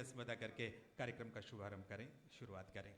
रस्म अदा करके कार्यक्रम का शुभारंभ करें, शुरुआत करें।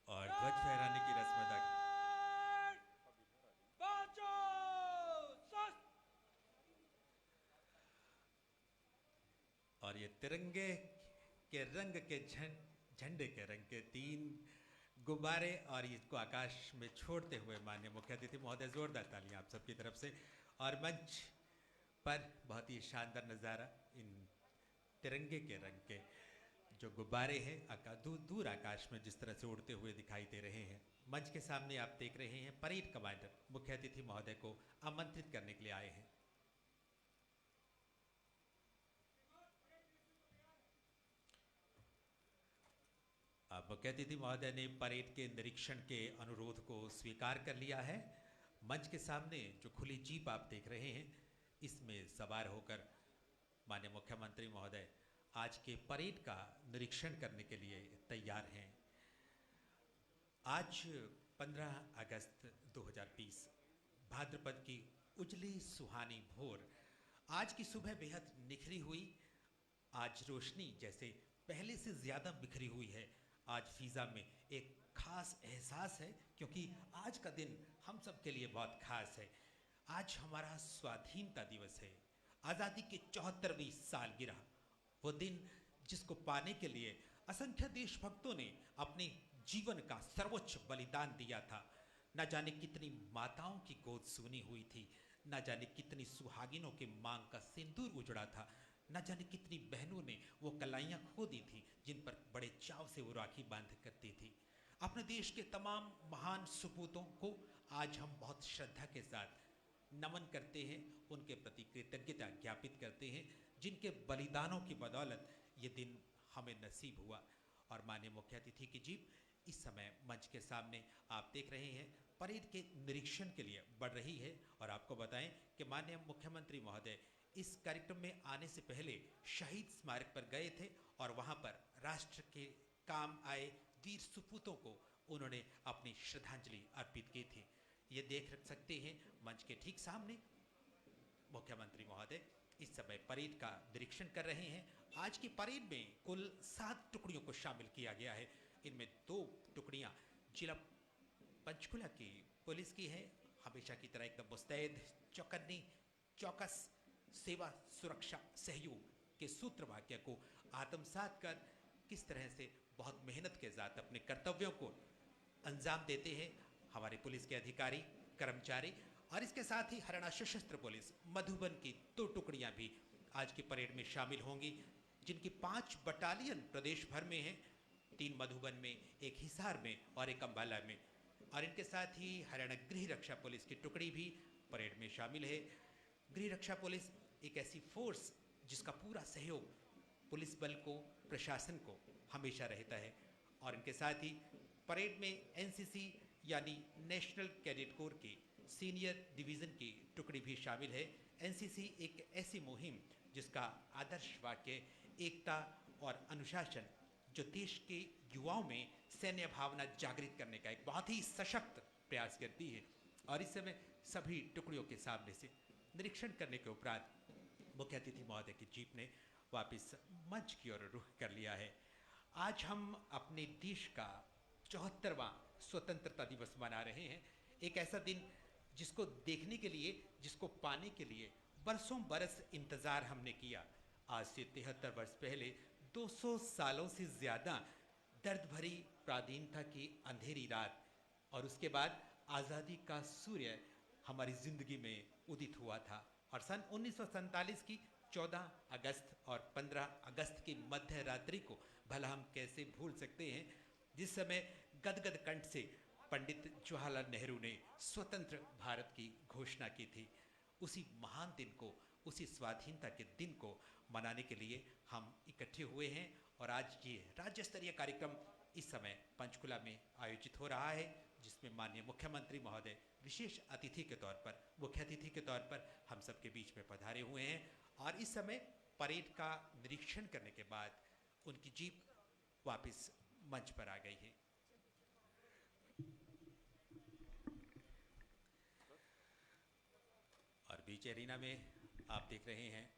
और ध्वज फहराने की रस्म अदा और ये तिरंगे के रंग के झंडे के रंग के 3 गुब्बारे और इसको आकाश में छोड़ते हुए माननीय मुख्य अतिथि महोदय, जोरदार तालियां आप सबकी तरफ से। और मंच पर बहुत ही शानदार नज़ारा, इन तिरंगे के रंग के जो गुब्बारे हैं दूर आकाश में जिस तरह से उड़ते हुए दिखाई दे रहे हैं। मंच के सामने आप देख रहे हैं परेड कमांडर मुख्य अतिथि महोदय को आमंत्रित करने के लिए आए हैं। मुख्य अतिथि महोदय ने परेड के निरीक्षण के अनुरोध को स्वीकार कर लिया है। मंच के सामने जो खुली जीप आप देख रहे हैं, इसमें सवार होकर माननीय मुख्यमंत्री महोदय आज के परेड का निरीक्षण करने के लिए तैयार हैं। आज 15 अगस्त 2020 भाद्रपद की उजली सुहानी भोर, आज की सुबह बेहद निखरी हुई। आज रोशनी जैसे पहले से ज़्यादा बिखरी हुई है। आज फिज़ा में एक खास एहसास है, क्योंकि आज का दिन हम सब के लिए बहुत खास है। आज हमारा स्वाधीनता दिवस है, आज़ादी की 74वीं सालगिरह, वो दिन जिसको पाने के लिए असंख्य देशभक्तों ने अपने जीवन का सर्वोच्च बलिदान दिया था। न जाने कितनी माताओं की गोद सूनी हुई थी, न जाने कितनी सुहागिनों के मांग का सिंदूर उजड़ा था, न जाने कितनी बहनों ने वो कलाइयाँ खो दी थी जिन पर बड़े चाव से वो राखी बांध करती थी। अपने देश के तमाम महान सपूतों को आज हम बहुत श्रद्धा के साथ नमन करते हैं, उनके प्रति कृतज्ञता ज्ञापित करते हैं, जिनके बलिदानों की बदौलत ये दिन हमें नसीब हुआ। और माननीय मुख्य अतिथि की जीप इस समय मंच के सामने आप देख रहे हैं परेड के निरीक्षण के लिए बढ़ रही है। और आपको बताएं कि माननीय मुख्यमंत्री महोदय इस कार्यक्रम में आने से पहले शहीद स्मारक पर गए थे और वहाँ पर राष्ट्र के काम आए वीर सपूतों को उन्होंने अपनी श्रद्धांजलि अर्पित की थी। ये देख सकते हैं मंच के ठीक सामने मुख्यमंत्री महोदय इस समय परेड का निरीक्षण कर रहे हैं। आज की परेड में कुल 7 टुकड़ियों को शामिल किया गया है। इनमें 2 टुकड़ियां जिला पंचकुला की पुलिस की है, हमेशा की तरह एकदम मुस्तैद, चौकन्नी, चौकस, सेवा, सुरक्षा, सहयोग के सूत्र वाक्य को आत्मसात कर किस तरह से बहुत मेहनत के साथ अपने कर्तव्यों को अंजाम देते हैं हमारे पुलिस के अधिकारी, कर्मचारी। और इसके साथ ही हरियाणा सशस्त्र पुलिस मधुबन की 2 टुकड़ियां भी आज की परेड में शामिल होंगी, जिनकी 5 बटालियन प्रदेश भर में हैं, 3 मधुबन में, 1 हिसार में और 1 अम्बाला में। और इनके साथ ही हरियाणा गृह रक्षा पुलिस की टुकड़ी भी परेड में शामिल है। गृह रक्षा पुलिस एक ऐसी फोर्स जिसका पूरा सहयोग पुलिस बल को, प्रशासन को हमेशा रहता है। और इनके साथ ही परेड में एनसीसी यानी नेशनल कैडेट कोर की सीनियर डिवीज़न की टुकड़ी भी शामिल है। एनसीसी एक ऐसी मुहिम जिसका आदर्श वाक्य एकता और अनुशासन, जो देश के युवाओं में सैन्य भावना जागृत करने का एक बहुत ही सशक्त प्रयास करती है। और इस समय सभी टुकड़ियों के सामने से निरीक्षण करने के उपरांत मुख्य अतिथि महोदय की जीप ने वापस मंच की ओर रुख कर लिया है। आज हम अपने देश का 74वां स्वतंत्रता दिवस मना रहे हैं। एक ऐसा दिन जिसको देखने के लिए, जिसको पाने के लिए बरसों बरस इंतजार हमने किया। आज से 73 वर्ष पहले 200 सालों से ज़्यादा दर्द भरी पराधीनता की अंधेरी रात और उसके बाद आज़ादी का सूर्य हमारी ज़िंदगी में उदित हुआ था। और सन 1947 की 14 अगस्त और 15 अगस्त की मध्य रात्रि को भला हम कैसे भूल सकते हैं, जिस समय गदगद कंठ से पंडित जवाहरलाल नेहरू ने स्वतंत्र भारत की घोषणा की थी। उसी महान दिन को, उसी स्वाधीनता के दिन को मनाने के लिए हम इकट्ठे हुए हैं और आज ये राज्य स्तरीय कार्यक्रम इस समय पंचकुला में आयोजित हो रहा है, जिसमें माननीय मुख्यमंत्री महोदय विशेष अतिथि के तौर पर, मुख्य अतिथि के तौर पर हम सबके बीच में पधारे हुए हैं। और इस समय परेड का निरीक्षण करने के बाद उनकी जीप वापस मंच पर आ गई है। और बीच एरिना में आप देख रहे हैं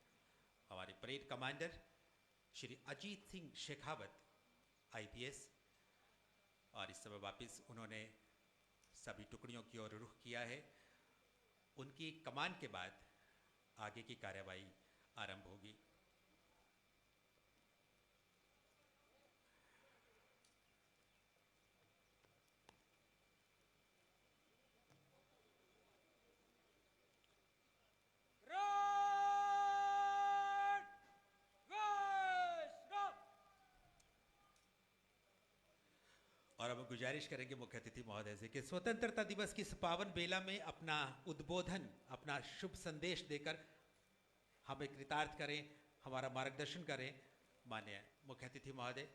हमारे parade commander Shri Ajit Singh Shekhawat IPS, और इस समय वापस उन्होंने सभी टुकड़ियों की ओर रुख किया है। उनकी कमान के बाद आगे की कार्यवाही आरंभ होगी। और अब गुजारिश करेंगे मुख्य अतिथि महोदय से कि स्वतंत्रता दिवस की इस पावन बेला में अपना उद्बोधन, अपना शुभ संदेश देकर हमें कृतार्थ करें, हमारा मार्गदर्शन करें माननीय मुख्य अतिथि महोदय,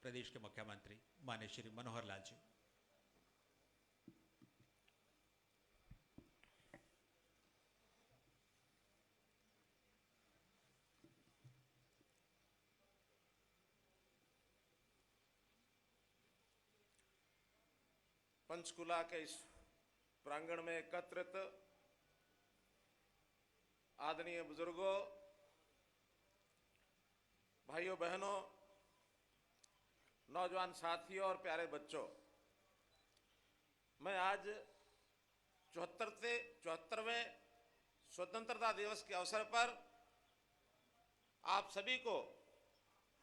प्रदेश के मुख्यमंत्री माननीय श्री मनोहर लाल जी। पंचकुला के इस प्रांगण में एकत्रित आदरणीय बुजुर्गों, भाइयों बहनों, नौजवान साथियों और प्यारे बच्चों, मैं आज 74वें स्वतंत्रता दिवस के अवसर पर आप सभी को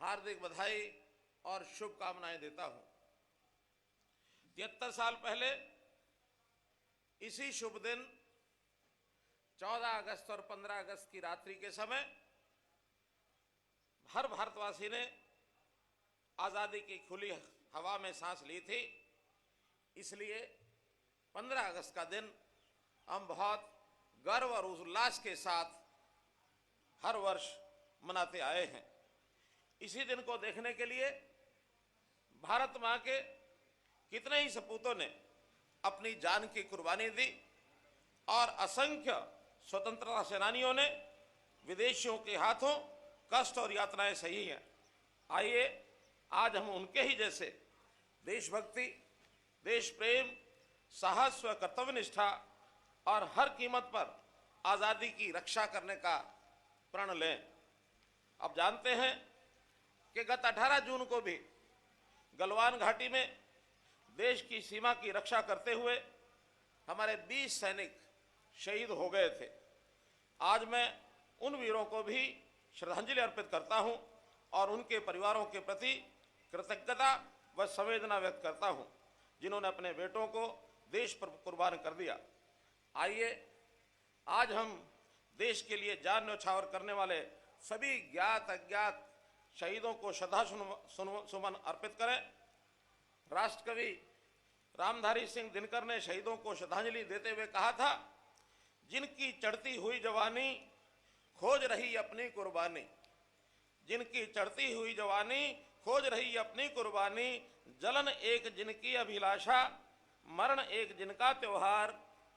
हार्दिक बधाई और शुभकामनाएं देता हूं। 73 साल पहले इसी शुभ दिन 14 अगस्त और 15 अगस्त की रात्रि के समय हर भारतवासी ने आजादी की खुली हवा में सांस ली थी। इसलिए 15 अगस्त का दिन हम बहुत गर्व और उल्लास के साथ हर वर्ष मनाते आए हैं। इसी दिन को देखने के लिए भारत मां के कितने ही सपूतों ने अपनी जान की कुर्बानी दी और असंख्य स्वतंत्रता सेनानियों ने विदेशियों के हाथों कष्ट और यातनाएं सही हैं। आइए आज हम उनके ही जैसे देशभक्ति, देश प्रेम, साहस व कर्तव्यनिष्ठा और हर कीमत पर आजादी की रक्षा करने का प्रण लें। अब जानते हैं कि गत 18 जून को भी गलवान घाटी में देश की सीमा की रक्षा करते हुए हमारे 20 सैनिक शहीद हो गए थे। आज मैं उन वीरों को भी श्रद्धांजलि अर्पित करता हूं और उनके परिवारों के प्रति कृतज्ञता व संवेदना व्यक्त करता हूं, जिन्होंने अपने बेटों को देश पर कुर्बान कर दिया। आइए आज हम देश के लिए जान न्यौछावर करने वाले सभी ज्ञात अज्ञात शहीदों को श्रद्धा सुमन अर्पित करें। राष्ट्रकवि रामधारी सिंह दिनकर ने शहीदों को श्रद्धांजलि देते हुए कहा था, जिनकी चढ़ती हुई जवानी खोज रही अपनी कुर्बानी, जिनकी चढ़ती हुई जवानी खोज रही अपनी कुर्बानी, जलन एक जिनकी अभिलाषा, मरण एक जिनका त्योहार,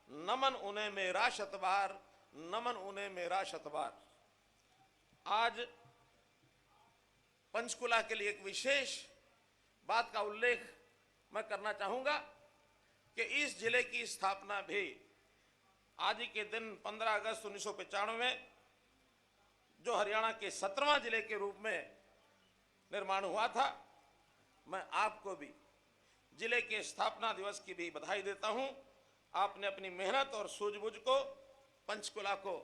नमन उन्हें मेरा शतबार, नमन उन्हें मेरा शतबार। आज पंचकुला के लिए एक विशेष बात का उल्लेख मैं करना चाहूंगा कि इस जिले की स्थापना भी आज ही के दिन 15 अगस्त 1995 में जो हरियाणा के 17वां जिले के रूप में निर्माण हुआ था, मैं आपको भी जिले के स्थापना दिवस की भी बधाई देता हूं। आपने अपनी मेहनत और सूझबूझ को पंचकुला को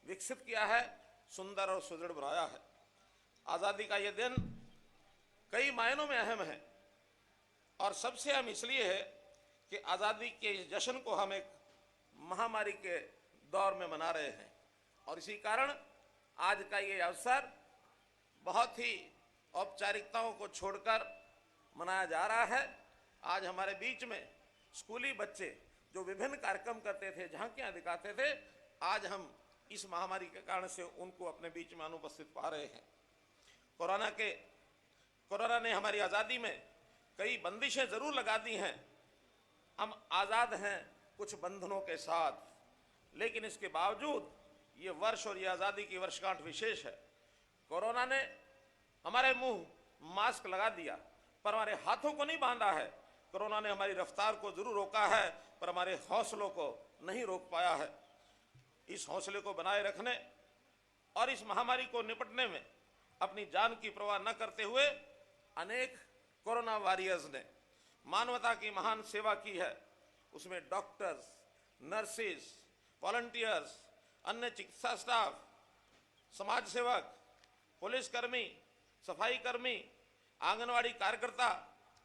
विकसित किया है, सुंदर और सुदृढ़ बनाया है। आजादी का यह दिन कई मायनों में अहम है और सबसे अहम इसलिए है कि आजादी के इस जश्न को हम एक महामारी के दौर में मना रहे हैं और इसी कारण आज का ये अवसर बहुत ही औपचारिकताओं को छोड़कर मनाया जा रहा है। आज हमारे बीच में स्कूली बच्चे जो विभिन्न कार्यक्रम करते थे, झांकियां दिखाते थे, आज हम इस महामारी के कारण से उनको अपने बीच में अनुपस्थित पा रहे हैं। कोरोना ने हमारी आज़ादी में कई बंदिशें जरूर लगा दी हैं। हम आज़ाद हैं कुछ बंधनों के साथ, लेकिन इसके बावजूद ये वर्ष और ये आज़ादी की वर्षगांठ विशेष है। कोरोना ने हमारे मुंह मास्क लगा दिया पर हमारे हाथों को नहीं बांधा है। कोरोना ने हमारी रफ्तार को जरूर रोका है पर हमारे हौसलों को नहीं रोक पाया है। इस हौसले को बनाए रखने और इस महामारी को निपटने में अपनी जान की परवाह न करते हुए अनेक कोरोना वॉरियर्स ने मानवता की महान सेवा की है। उसमें डॉक्टर्स, नर्सेज, वॉलंटियर्स, अन्य चिकित्सा स्टाफ, समाज सेवक, पुलिसकर्मी, सफाई कर्मी, आंगनवाड़ी कार्यकर्ता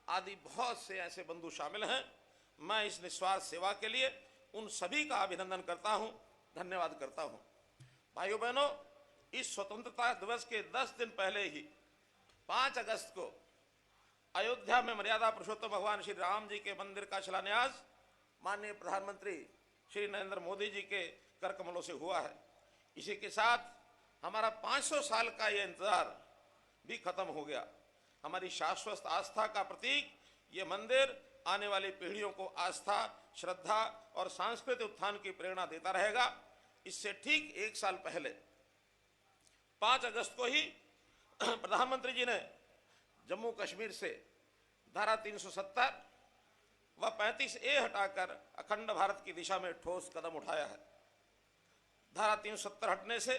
आदि बहुत से ऐसे बंधु शामिल हैं। मैं इस निस्वार्थ सेवा के लिए उन सभी का अभिनंदन करता हूं, धन्यवाद करता हूं। भाइयों बहनों, इस स्वतंत्रता दिवस के 10 दिन पहले ही 5 अगस्त को अयोध्या में मर्यादा पुरुषोत्तम भगवान श्री राम जी के मंदिर का शिलान्यास माननीय प्रधानमंत्री श्री नरेंद्र मोदी जी के कर कमलों से हुआ है। इसी के साथ हमारा 500 साल का यह इंतजार भी खत्म हो गया। हमारी शाश्वत आस्था का प्रतीक ये मंदिर आने वाली पीढ़ियों को आस्था, श्रद्धा और सांस्कृतिक उत्थान की प्रेरणा देता रहेगा। इससे ठीक 1 साल पहले 5 अगस्त को ही प्रधानमंत्री जी ने जम्मू कश्मीर से धारा 370 व 35A हटाकर अखंड भारत की दिशा में ठोस कदम उठाया है। धारा 370 हटने से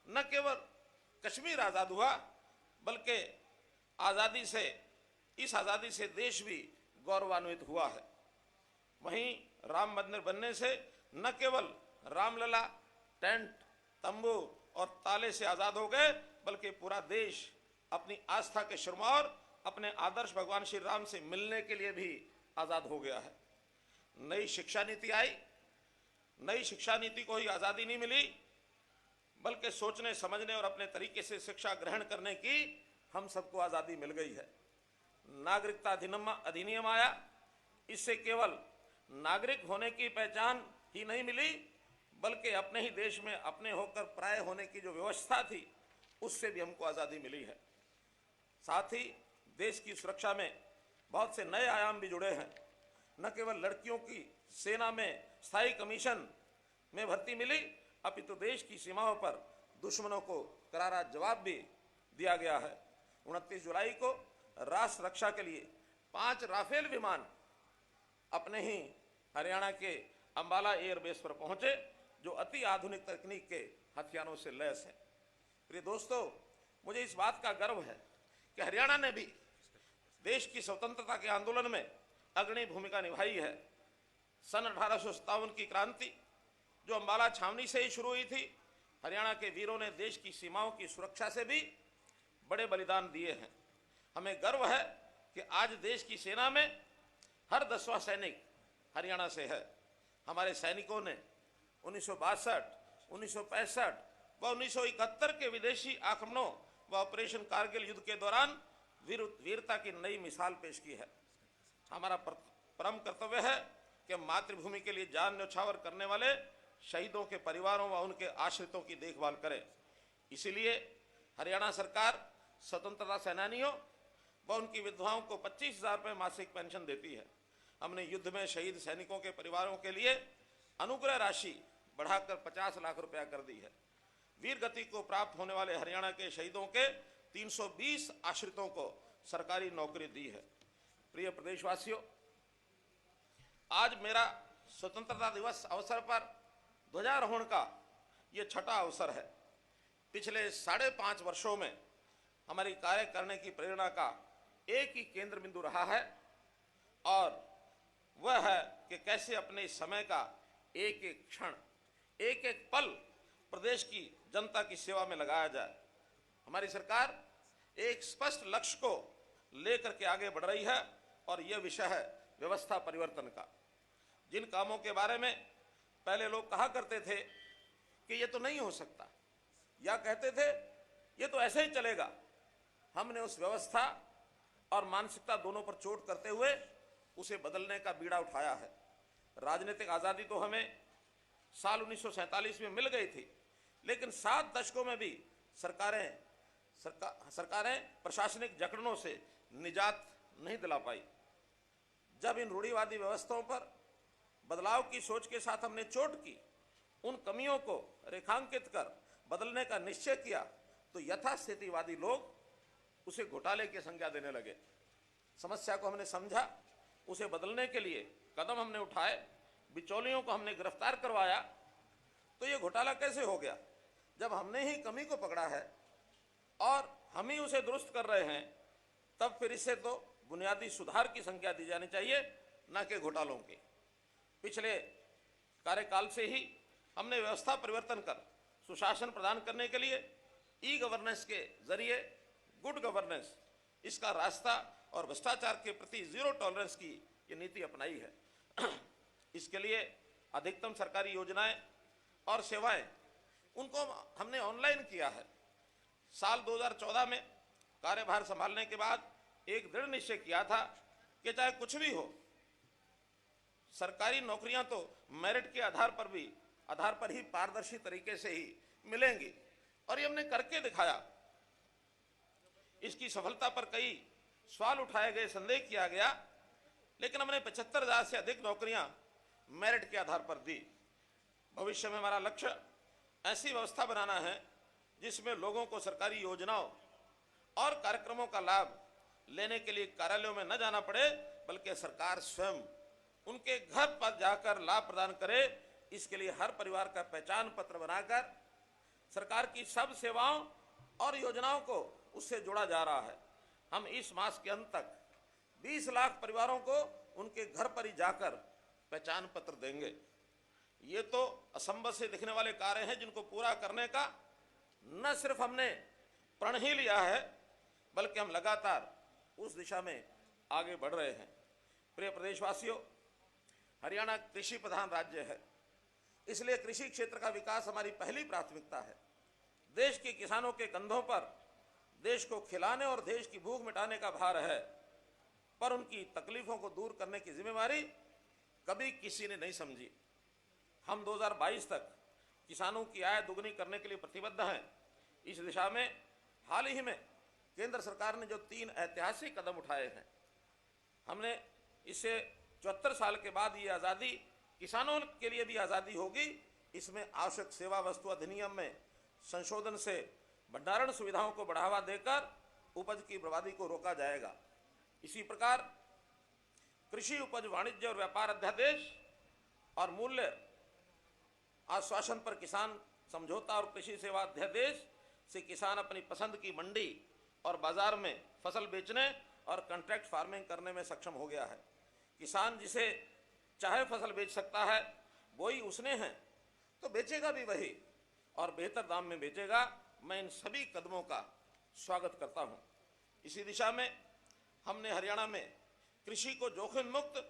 न केवल कश्मीर आजाद हुआ बल्कि इस आजादी से देश भी गौरवान्वित हुआ है। वहीं राम मंदिर बनने से न केवल रामलला, टेंट, तंबू और ताले से आजाद हो गए बल्कि पूरा देश अपनी आस्था के शुरमार अपने आदर्श भगवान श्री राम से मिलने के लिए भी आजाद हो गया है। नई शिक्षा नीति आई। नई शिक्षा नीति को ही आजादी नहीं मिली बल्कि सोचने, समझने और अपने तरीके से शिक्षा ग्रहण करने की हम सबको आजादी मिल गई है। नागरिकता अधिनियम आया। इससे केवल नागरिक होने की पहचान ही नहीं मिली बल्कि अपने ही देश में अपने होकर पराये होने की जो व्यवस्था थी उससे भी हमको आजादी मिली है। साथ ही देश की सुरक्षा में बहुत से नए आयाम भी जुड़े हैं। न केवल लड़कियों की सेना में स्थायी कमीशन में भर्ती मिली अपितु देश की सीमाओं पर दुश्मनों को करारा जवाब भी दिया गया है। 29 जुलाई को राष्ट्र रक्षा के लिए 5 राफेल विमान अपने ही हरियाणा के अंबाला एयरबेस पर पहुंचे जो अति आधुनिक तकनीक के हथियारों से लैस है। प्रिय दोस्तों, मुझे इस बात का गर्व है कि हरियाणा ने भी देश की स्वतंत्रता के आंदोलन में अग्रणी भूमिका निभाई है। सन 1857 की क्रांति जो अंबाला छावनी से ही शुरू हुई थी, हरियाणा के वीरों ने देश की सीमाओं की सुरक्षा से भी बड़े बलिदान दिए हैं। हमें गर्व है कि आज देश की सेना में हर 10वां सैनिक हरियाणा से है। हमारे सैनिकों ने 1962, 1965 व 1971 के विदेशी आक्रमणों व ऑपरेशन कारगिल युद्ध के दौरान वीरता की नई मिसाल पेश की है। हमारा परम कर्तव्य है कि मातृभूमि के लिए जान न्यौछावर करने वाले शहीदों के परिवारों व उनके आश्रितों की देखभाल करें। इसीलिए हरियाणा सरकार स्वतंत्रता सेनानियों व उनकी विधवाओं को 25,000 रुपये मासिक पेंशन देती है। हमने युद्ध में शहीद सैनिकों के परिवारों के लिए अनुग्रह राशि बढ़ाकर 50 लाख रुपया कर दी है। वीर गति को प्राप्त होने वाले हरियाणा के शहीदों के 320 आश्रितों को सरकारी नौकरी दी है। प्रिय प्रदेशवासियों, आज मेरा स्वतंत्रता दिवस अवसर पर ध्वजारोहण का ये छठा अवसर है। पिछले 5.5 वर्षों में हमारी कार्य करने की प्रेरणा का एक ही केंद्र बिंदु रहा है और वह है कि कैसे अपने समय का एक एक क्षण, एक एक पल प्रदेश की जनता की सेवा में लगाया जाए। हमारी सरकार एक स्पष्ट लक्ष्य को लेकर के आगे बढ़ रही है और यह विषय है व्यवस्था परिवर्तन का। जिन कामों के बारे में पहले लोग कहा करते थे कि ये तो नहीं हो सकता, या कहते थे ये तो ऐसे ही चलेगा, हमने उस व्यवस्था और मानसिकता दोनों पर चोट करते हुए उसे बदलने का बीड़ा उठाया है। राजनीतिक आज़ादी तो हमें साल 1947 में मिल गई थी, लेकिन 7 दशकों में भी सरकारें प्रशासनिक जकड़नों से निजात नहीं दिला पाई। जब इन रूढ़िवादी व्यवस्थाओं पर बदलाव की सोच के साथ हमने चोट की, उन कमियों को रेखांकित कर बदलने का निश्चय किया, तो यथास्थितिवादी लोग उसे घोटाले की संज्ञा देने लगे। समस्या को हमने समझा, उसे बदलने के लिए कदम हमने उठाए, बिचौलियों को हमने गिरफ्तार करवाया। तो ये घोटाला कैसे हो गया? जब हमने ही कमी को पकड़ा है और हम ही उसे दुरुस्त कर रहे हैं, तब फिर इससे तो बुनियादी सुधार की संज्ञा दी जानी चाहिए, न कि घोटालों की। पिछले कार्यकाल से ही हमने व्यवस्था परिवर्तन कर सुशासन प्रदान करने के लिए ई गवर्नेंस के जरिए गुड गवर्नेंस, इसका रास्ता और भ्रष्टाचार के प्रति जीरो टॉलरेंस की ये नीति अपनाई है। इसके लिए अधिकतम सरकारी योजनाएं और सेवाएं उनको हमने ऑनलाइन किया है। साल 2014 में कार्यभार संभालने के बाद एक दृढ़ निश्चय किया था कि चाहे कुछ भी हो, सरकारी नौकरियां तो मेरिट के आधार पर ही पारदर्शी तरीके से ही मिलेंगी, और ये हमने करके दिखाया। इसकी सफलता पर कई सवाल उठाए गए, संदेह किया गया, लेकिन हमने 75,000 से अधिक नौकरियां मेरिट के आधार पर दी। भविष्य में हमारा लक्ष्य ऐसी व्यवस्था बनाना है जिसमें लोगों को सरकारी योजनाओं और कार्यक्रमों का लाभ लेने के लिए कार्यालयों में न जाना पड़े, बल्कि सरकार स्वयं उनके घर पर जाकर लाभ प्रदान करे। इसके लिए हर परिवार का पहचान पत्र बनाकर सरकार की सब सेवाओं और योजनाओं को उससे जोड़ा जा रहा है। हम इस मास के अंत तक 20 लाख परिवारों को उनके घर पर ही जाकर पहचान पत्र देंगे। ये तो असंभव से दिखने वाले कार्य हैं, जिनको पूरा करने का न सिर्फ हमने प्रण ही लिया है, बल्कि हम लगातार उस दिशा में आगे बढ़ रहे हैं। प्रिय प्रदेशवासियों, हरियाणा कृषि प्रधान राज्य है, इसलिए कृषि क्षेत्र का विकास हमारी पहली प्राथमिकता है। देश के किसानों के कंधों पर देश को खिलाने और देश की भूख मिटाने का भार है, पर उनकी तकलीफों को दूर करने की जिम्मेवारी कभी किसी ने नहीं समझी। हम 2022 तक किसानों की आय दुगनी करने के लिए प्रतिबद्ध हैं। इस दिशा में हाल ही में केंद्र सरकार ने जो 3 ऐतिहासिक कदम उठाए हैं, हमने इससे 74 साल के बाद ये आज़ादी किसानों के लिए भी आज़ादी होगी। इसमें आवश्यक सेवा वस्तु अधिनियम में संशोधन से भंडारण सुविधाओं को बढ़ावा देकर उपज की बर्बादी को रोका जाएगा। इसी प्रकार कृषि उपज वाणिज्य और व्यापार अध्यादेश और मूल्य आश्वासन पर किसान समझौता और कृषि सेवा अध्यादेश से किसान अपनी पसंद की मंडी और बाजार में फसल बेचने और कॉन्ट्रैक्ट फार्मिंग करने में सक्षम हो गया है। किसान जिसे चाहे फसल बेच सकता है, वही उसने है, तो बेचेगा भी वही और बेहतर दाम में बेचेगा। मैं इन सभी कदमों का स्वागत करता हूं। इसी दिशा में हमने हरियाणा में कृषि को जोखिम मुक्त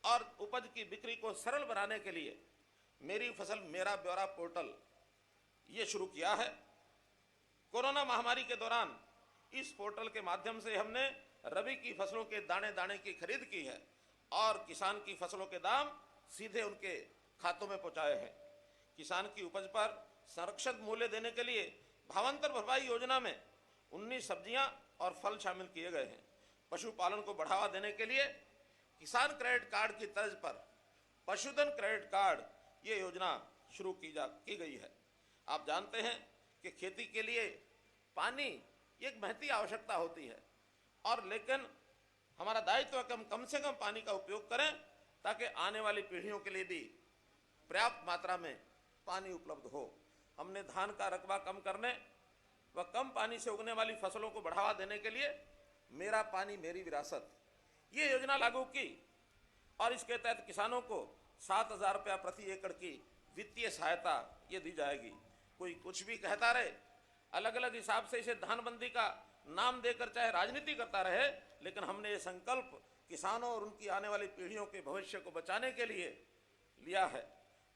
और उपज की बिक्री को सरल बनाने के लिए मेरी फसल मेरा ब्यौरा पोर्टल ये शुरू किया है। कोरोना महामारी के दौरान इस पोर्टल के माध्यम से हमने रबी की फसलों के दाने दाने की खरीद की है और किसान की फसलों के दाम सीधे उनके खातों में पहुंचाए हैं। किसान की उपज पर संरक्षित मूल्य देने के लिए भावांतर भरपाई योजना में 19 सब्जियां और फल शामिल किए गए हैं। पशुपालन को बढ़ावा देने के लिए किसान क्रेडिट कार्ड की तर्ज पर पशुधन क्रेडिट कार्ड ये योजना शुरू की गई है। आप जानते हैं कि खेती के लिए पानी एक महती आवश्यकता होती है, और लेकिन हमारा दायित्व है कि हम कम से कम पानी का उपयोग करें ताकि आने वाली पीढ़ियों के लिए भी पर्याप्त मात्रा में पानी उपलब्ध हो। हमने धान का रकबा कम करने व कम पानी से उगने वाली फसलों को बढ़ावा देने के लिए मेरा पानी मेरी विरासत ये योजना लागू की और इसके तहत किसानों को 7,000 रुपया प्रति एकड़ की वित्तीय सहायता ये दी जाएगी। कोई कुछ भी कहता रहे, अलग अलग हिसाब से इसे धानबंदी का नाम देकर चाहे राजनीति करता रहे, लेकिन हमने ये संकल्प किसानों और उनकी आने वाली पीढ़ियों के भविष्य को बचाने के लिए लिया है।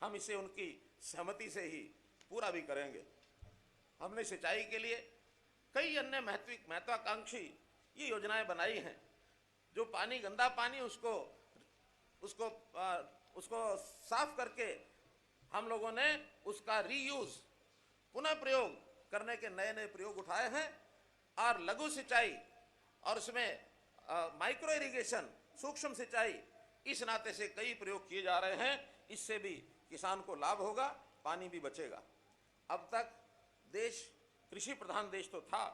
हम इसे उनकी सहमति से ही पूरा भी करेंगे। हमने सिंचाई के लिए कई अन्य महत्वाकांक्षी ये योजनाएं बनाई हैं। जो पानी, गंदा पानी, उसको साफ करके हम लोगों ने उसका रीयूज, पुनः प्रयोग करने के नए नए प्रयोग उठाए हैं। और लघु सिंचाई और उसमें माइक्रो इरिगेशन, सूक्ष्म सिंचाई, इस नाते से कई प्रयोग किए जा रहे हैं। इससे भी किसान को लाभ होगा, पानी भी बचेगा। अब तक देश कृषि प्रधान देश तो था,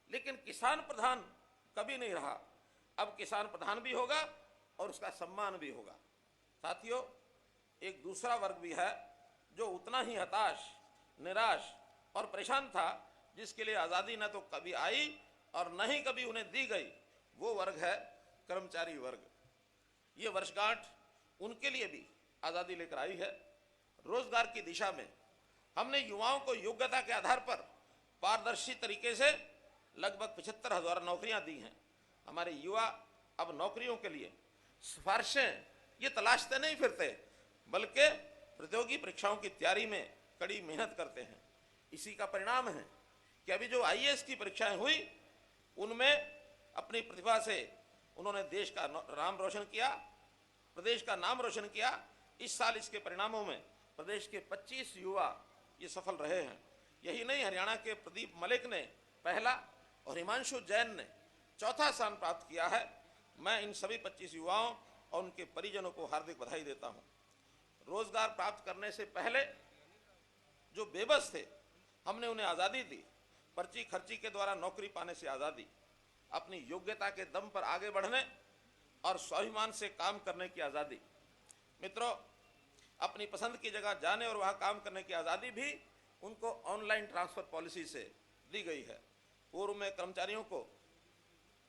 लेकिन किसान प्रधान कभी नहीं रहा। अब किसान प्रधान भी होगा और उसका सम्मान भी होगा। साथियों, एक दूसरा वर्ग भी है जो उतना ही हताश, निराश और परेशान था, जिसके लिए आज़ादी न तो कभी आई और न ही कभी उन्हें दी गई। वो वर्ग है कर्मचारी वर्ग। ये वर्षगांठ उनके लिए भी आज़ादी लेकर आई है। रोजगार की दिशा में हमने युवाओं को योग्यता के आधार पर पारदर्शी तरीके से लगभग 75,000 नौकरियां दी हैं। हमारे युवा अब नौकरियों के लिए सिफारिशें ये तलाशते नहीं फिरते, बल्कि प्रतियोगी परीक्षाओं की तैयारी में कड़ी मेहनत करते हैं। इसी का परिणाम है कि अभी जो आईएएस की परीक्षाएं हुई, उनमें अपनी प्रतिभा से उन्होंने देश का नाम रोशन किया, प्रदेश का नाम रोशन किया। इस साल इसके परिणामों में प्रदेश के 25 युवा ये सफल रहे हैं। यही नहीं, हरियाणा के प्रदीप मलिक ने पहला और हिमांशु जैन ने चौथा स्थान प्राप्त किया है। मैं इन सभी 25 युवाओं और उनके परिजनों को हार्दिक बधाई देता हूं। रोजगार प्राप्त करने से पहले जो बेबस थे, हमने उन्हें आज़ादी दी। पर्ची खर्ची के द्वारा नौकरी पाने से आज़ादी, अपनी योग्यता के दम पर आगे बढ़ने और स्वाभिमान से काम करने की आज़ादी। मित्रों, अपनी पसंद की जगह जाने और वहां काम करने की आज़ादी भी उनको ऑनलाइन ट्रांसफर पॉलिसी से दी गई है। पूर्व में कर्मचारियों को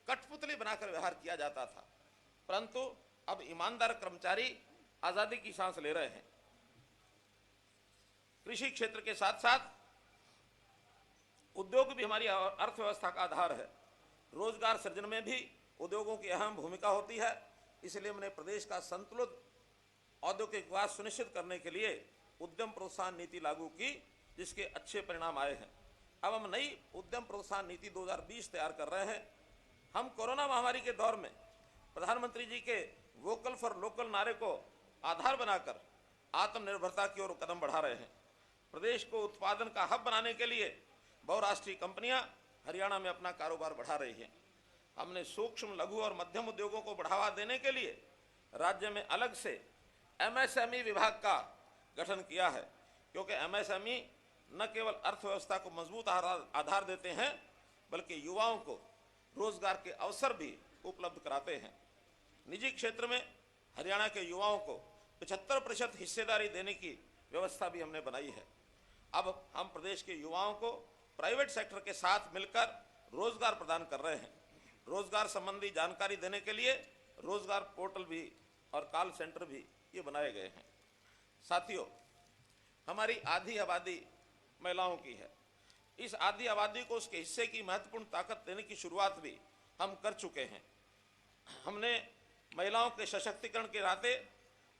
कठपुतली बनाकर व्यवहार किया जाता था, परंतु अब ईमानदार कर्मचारी आज़ादी की सांस ले रहे हैं। कृषि क्षेत्र के साथ साथ उद्योग भी हमारी अर्थव्यवस्था का आधार है। रोजगार सृजन में भी उद्योगों की अहम भूमिका होती है। इसलिए हमने प्रदेश का संतुलित औद्योगिक विकास सुनिश्चित करने के लिए उद्यम प्रोत्साहन नीति लागू की, जिसके अच्छे परिणाम आए हैं। अब हम नई उद्यम प्रोत्साहन नीति 2020 तैयार कर रहे हैं। हम कोरोना महामारी के दौर में प्रधानमंत्री जी के वोकल फॉर लोकल नारे को आधार बनाकर आत्मनिर्भरता की ओर कदम बढ़ा रहे हैं। प्रदेश को उत्पादन का हब बनाने के लिए बहुराष्ट्रीय कंपनियां हरियाणा में अपना कारोबार बढ़ा रही हैं। हमने सूक्ष्म, लघु और मध्यम उद्योगों को बढ़ावा देने के लिए राज्य में अलग से एमएसएमई विभाग का गठन किया है, क्योंकि एमएसएमई न केवल अर्थव्यवस्था को मजबूत आधार देते हैं, बल्कि युवाओं को रोजगार के अवसर भी उपलब्ध कराते हैं। निजी क्षेत्र में हरियाणा के युवाओं को 75% हिस्सेदारी देने की व्यवस्था भी हमने बनाई है। अब हम प्रदेश के युवाओं को प्राइवेट सेक्टर के साथ मिलकर रोजगार प्रदान कर रहे हैं। रोजगार संबंधी जानकारी देने के लिए रोजगार पोर्टल भी और कॉल सेंटर भी ये बनाए गए हैं। साथियों, हमारी आधी आबादी महिलाओं की है। इस आधी आबादी को उसके हिस्से की महत्वपूर्ण ताकत देने की शुरुआत भी हम कर चुके हैं। हमने महिलाओं के सशक्तिकरण के नाते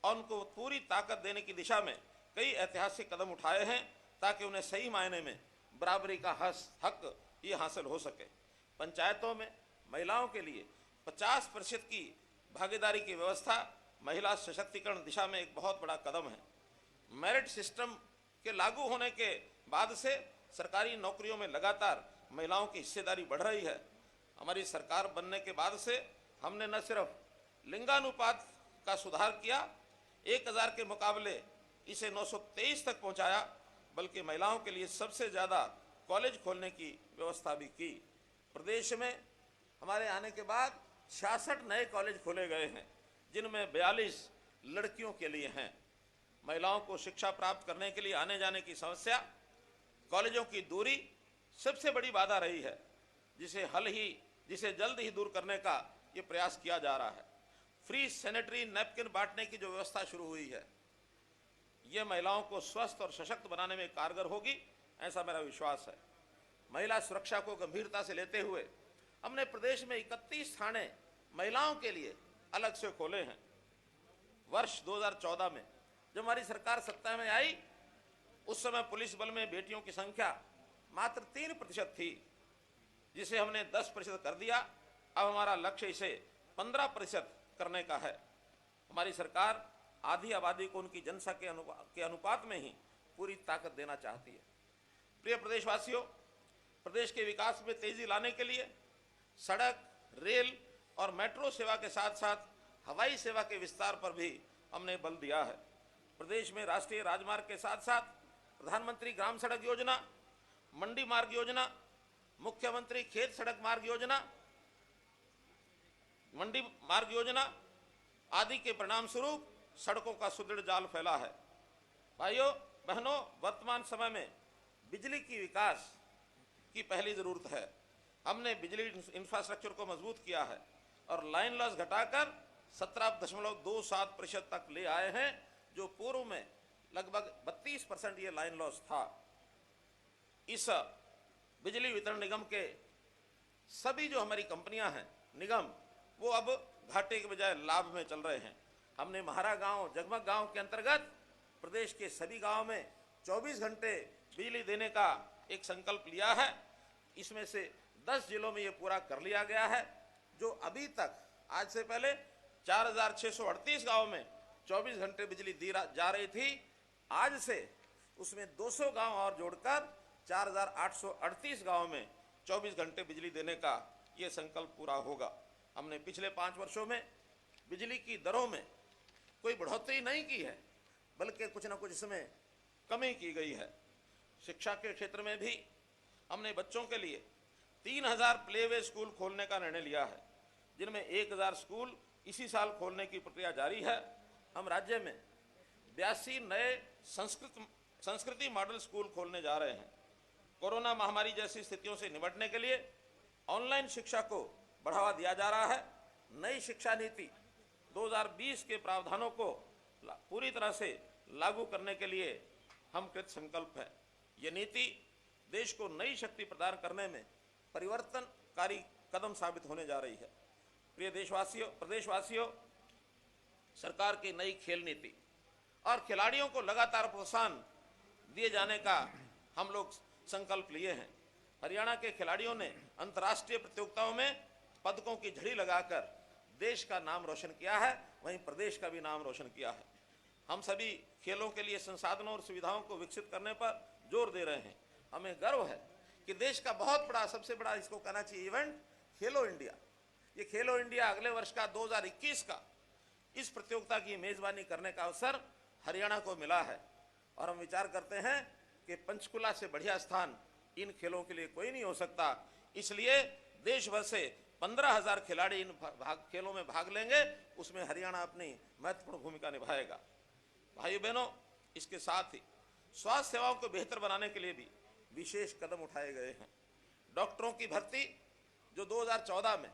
और उनको पूरी ताकत देने की दिशा में कई ऐतिहासिक कदम उठाए हैं, ताकि उन्हें सही मायने में बराबरी का हक ये हासिल हो सके। पंचायतों में महिलाओं के लिए 50% की भागीदारी की व्यवस्था महिला सशक्तिकरण दिशा में एक बहुत बड़ा कदम है। मेरिट सिस्टम के लागू होने के बाद से सरकारी नौकरियों में लगातार महिलाओं की हिस्सेदारी बढ़ रही है। हमारी सरकार बनने के बाद से हमने न सिर्फ लिंगानुपात का सुधार किया, 1000 के मुकाबले इसे 923 तक पहुंचाया, बल्कि महिलाओं के लिए सबसे ज़्यादा कॉलेज खोलने की व्यवस्था भी की। प्रदेश में हमारे आने के बाद 66 नए कॉलेज खोले गए हैं, जिनमें 42 लड़कियों के लिए हैं। महिलाओं को शिक्षा प्राप्त करने के लिए आने जाने की समस्या, कॉलेजों की दूरी सबसे बड़ी बाधा रही है, जिसे जल्द ही दूर करने का ये प्रयास किया जा रहा है। फ्री सैनिटरी नैपकिन बांटने की जो व्यवस्था शुरू हुई है, ये महिलाओं को स्वस्थ और सशक्त बनाने में कारगर होगी, ऐसा मेरा विश्वास है। महिला सुरक्षा को गंभीरता से लेते हुए हमने प्रदेश में 31 थाने महिलाओं के लिए अलग से खोले हैं। वर्ष 2014 में जब हमारी सरकार सत्ता में आई, उस समय पुलिस बल में बेटियों की संख्या मात्र 3% थी, जिसे हमने 10% कर दिया। अब हमारा लक्ष्य इसे 15% करने का है। हमारी सरकार आधी आबादी को उनकी जनसंख्या के अनुपात में ही पूरी ताकत देना चाहती है। प्रिय प्रदेशवासियों, प्रदेश के विकास में तेजी लाने के लिए सड़क, रेल और मेट्रो सेवा के साथ साथ हवाई सेवा के विस्तार पर भी हमने बल दिया है। प्रदेश में राष्ट्रीय राजमार्ग के साथ साथ प्रधानमंत्री ग्राम सड़क योजना, मंडी मार्ग योजना, मुख्यमंत्री खेत सड़क मार्ग योजना, मंडी मार्ग योजना आदि के परिणाम स्वरूप सड़कों का सुदृढ़ जाल फैला है। भाइयों बहनों, वर्तमान समय में बिजली की विकास की पहली जरूरत है। हमने बिजली इंफ्रास्ट्रक्चर को मजबूत किया है और लाइन लॉस घटाकर 17.27% तक ले आए हैं, जो पूर्व में लगभग 32% ये लाइन लॉस था। इस बिजली वितरण निगम के सभी जो हमारी कंपनियां हैं, निगम, वो अब घाटे के बजाय लाभ में चल रहे हैं। हमने महारा गांव, जगमग गांव के अंतर्गत प्रदेश के सभी गांव में 24 घंटे बिजली देने का एक संकल्प लिया है। इसमें से 10 जिलों में ये पूरा कर लिया गया है। जो अभी तक आज से पहले 4,638 गांव में 24 घंटे बिजली दी जा रही थी, आज से उसमें 200 गांव और जोड़कर 4,838 गांव में 24 घंटे बिजली देने का ये संकल्प पूरा होगा। हमने पिछले 5 वर्षों में बिजली की दरों में कोई बढ़ोतरी नहीं की है, बल्कि कुछ न कुछ इसमें कमी की गई है। शिक्षा के क्षेत्र में भी हमने बच्चों के लिए 3,000 प्लेवे स्कूल खोलने का निर्णय लिया है, जिनमें 1,000 स्कूल इसी साल खोलने की प्रक्रिया जारी है। हम राज्य में 82 नए संस्कृति मॉडल स्कूल खोलने जा रहे हैं। कोरोना महामारी जैसी स्थितियों से निपटने के लिए ऑनलाइन शिक्षा को बढ़ावा दिया जा रहा है। नई शिक्षा नीति 2020 के प्रावधानों को पूरी तरह से लागू करने के लिए हम कृत संकल्प है। ये नीति देश को नई शक्ति प्रदान करने में परिवर्तनकारी कदम साबित होने जा रही है। प्रिय प्रदेशवासियों, सरकार की नई खेल नीति और खिलाड़ियों को लगातार प्रोत्साहन दिए जाने का हम लोग संकल्प लिए हैं। हरियाणा के खिलाड़ियों ने अंतर्राष्ट्रीय प्रतियोगिताओं में पदकों की झड़ी लगाकर देश का नाम रोशन किया है, वहीं प्रदेश का भी नाम रोशन किया है। हम सभी खेलों के लिए संसाधनों और सुविधाओं को विकसित करने पर जोर दे रहे हैं। हमें गर्व है कि देश का बहुत बड़ा, सबसे बड़ा इसको कहना चाहिए इवेंट खेलो इंडिया, ये खेलो इंडिया अगले वर्ष का 2021 का इस प्रतियोगिता की मेजबानी करने का अवसर हरियाणा को मिला है। और हम विचार करते हैं कि पंचकुला से बढ़िया स्थान इन खेलों के लिए कोई नहीं हो सकता। इसलिए देश भर से 15,000 खिलाड़ी इन खेलों में भाग लेंगे, उसमें हरियाणा अपनी महत्वपूर्ण भूमिका निभाएगा। भाई बहनों, इसके साथ ही स्वास्थ्य सेवाओं को बेहतर बनाने के लिए भी विशेष कदम उठाए गए हैं। डॉक्टरों की भर्ती जो 2014 में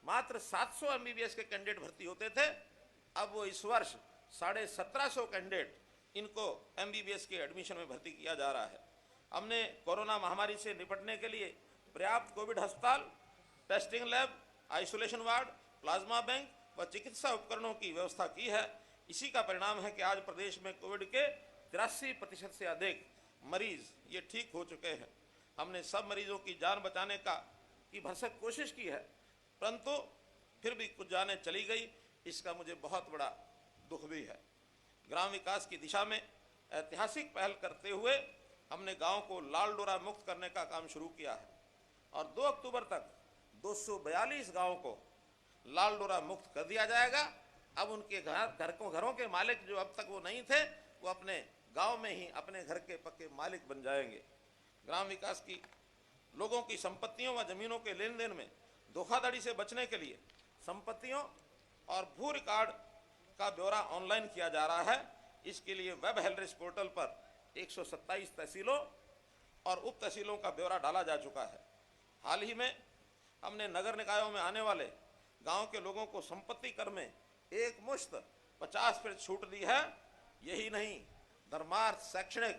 मात्र 700 MBBS के कैंडिडेट भर्ती होते थे, अब वो इस वर्ष 1750 कैंडिडेट इनको MBBS के एडमिशन में भर्ती किया जा रहा है। हमने कोरोना महामारी से निपटने के लिए पर्याप्त कोविड अस्पताल, testing lab, isolation ward, plasma bank व चिकित्सा उपकरणों की व्यवस्था की है। इसी का परिणाम है कि आज प्रदेश में कोविड के 83% से अधिक मरीज ये ठीक हो चुके हैं। हमने सब मरीजों की जान बचाने की भरसक कोशिश की है, परंतु फिर भी कुछ जानें चली गई। इसका मुझे बहुत बड़ा दुख भी है। ग्राम विकास की दिशा में ऐतिहासिक पहल करते हुए हमने गांव को लाल डोरा मुक्त करने का काम शुरू किया है और 2 अक्टूबर तक 242 गांवों को लाल डोरा मुक्त कर दिया जाएगा। अब उनके घरों के मालिक जो अब तक वो नहीं थे, वो अपने गांव में ही अपने घर के पक्के मालिक बन जाएंगे। ग्राम विकास की लोगों की संपत्तियों व जमीनों के लेन देन में धोखाधड़ी से बचने के लिए संपत्तियों और भू रिकॉर्ड का ब्यौरा ऑनलाइन किया जा रहा है। इसके लिए वेब हेल्थ पोर्टल पर 127 तहसीलों और उप तहसीलों का ब्यौरा डाला जा चुका है। हाल ही में हमने नगर निकायों में आने वाले गांव के लोगों को संपत्ति कर में एक मुश्त 50% छूट दी है। यही नहीं, धर्मार्थ, शैक्षणिक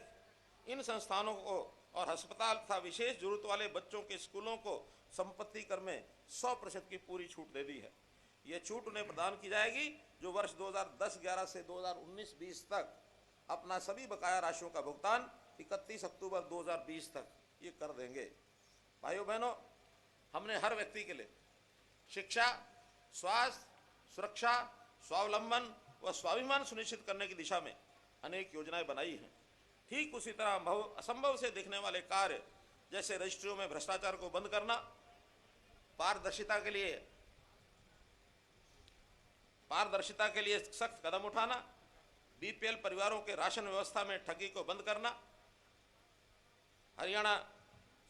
इन संस्थानों को और अस्पताल तथा विशेष जरूरत वाले बच्चों के स्कूलों को संपत्ति कर में 100% की पूरी छूट दे दी है। ये छूट उन्हें प्रदान की जाएगी जो वर्ष 2010-11 से 2019-20 तक अपना सभी बकाया राशियों का भुगतान 31 अक्टूबर 2020 तक ये कर देंगे। भाइयों बहनों, हमने हर व्यक्ति के लिए शिक्षा, स्वास्थ्य, सुरक्षा, स्वावलंबन व स्वाभिमान सुनिश्चित करने की दिशा में अनेक योजनाएं बनाई हैं। ठीक उसी तरह असंभव से दिखने वाले कार्य जैसे रजिस्ट्रियों में भ्रष्टाचार को बंद करना, पारदर्शिता के लिए सख्त कदम उठाना, बीपीएल परिवारों के राशन व्यवस्था में ठगी को बंद करना, हरियाणा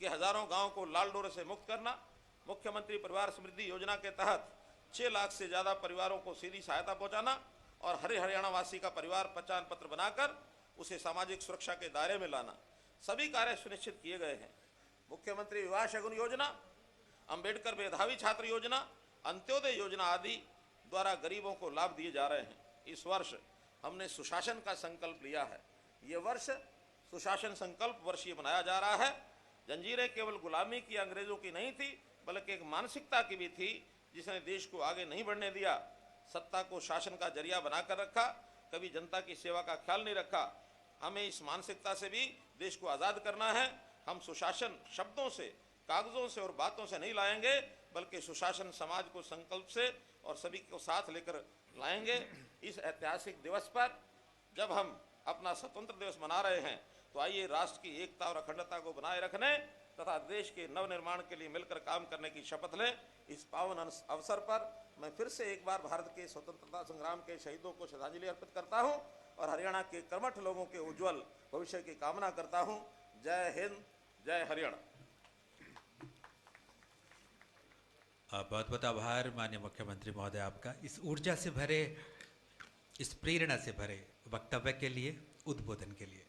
के हजारों गांवों को लाल डोरे से मुक्त करना, मुख्यमंत्री परिवार समृद्धि योजना के तहत 6 लाख से ज्यादा परिवारों को सीधी सहायता पहुंचाना और हर हरियाणा वासी का परिवार पहचान पत्र बनाकर उसे सामाजिक सुरक्षा के दायरे में लाना, सभी कार्य सुनिश्चित किए गए हैं। मुख्यमंत्री विवाह शगुन योजना, अंबेडकर मेधावी छात्र योजना, अंत्योदय योजना आदि द्वारा गरीबों को लाभ दिए जा रहे हैं। इस वर्ष हमने सुशासन का संकल्प लिया है। ये वर्ष सुशासन संकल्प वर्ष ये मनाया जा रहा है। जंजीरें केवल गुलामी की, अंग्रेजों की नहीं थी, बल्कि एक मानसिकता की भी थी जिसने देश को आगे नहीं बढ़ने दिया। सत्ता को शासन का जरिया बनाकर रखा, कभी जनता की सेवा का ख्याल नहीं रखा। हमें इस मानसिकता से भी देश को आज़ाद करना है। हम सुशासन शब्दों से, कागजों से और बातों से नहीं लाएंगे, बल्कि सुशासन समाज को संकल्प से और सभी को साथ लेकर लाएंगे। इस ऐतिहासिक दिवस पर जब हम अपना स्वतंत्र दिवस मना रहे हैं, तो आइए राष्ट्र की एकता और अखंडता को बनाए रखने तथा देश के नवनिर्माण के लिए मिलकर काम करने की शपथ लें। इस पावन अवसर पर मैं फिर से एक बार भारत के स्वतंत्रता संग्राम के शहीदों को श्रद्धांजलि अर्पित करता हूं और हरियाणा के कर्मठ लोगों के उज्जवल भविष्य की कामना करता हूं। जय हिंद, जय हरियाणा। बहुत बहुत आभार माननीय मुख्यमंत्री महोदय आपका इस ऊर्जा से भरे, इस प्रेरणा से भरे वक्तव्य के लिए, उद्बोधन के लिए।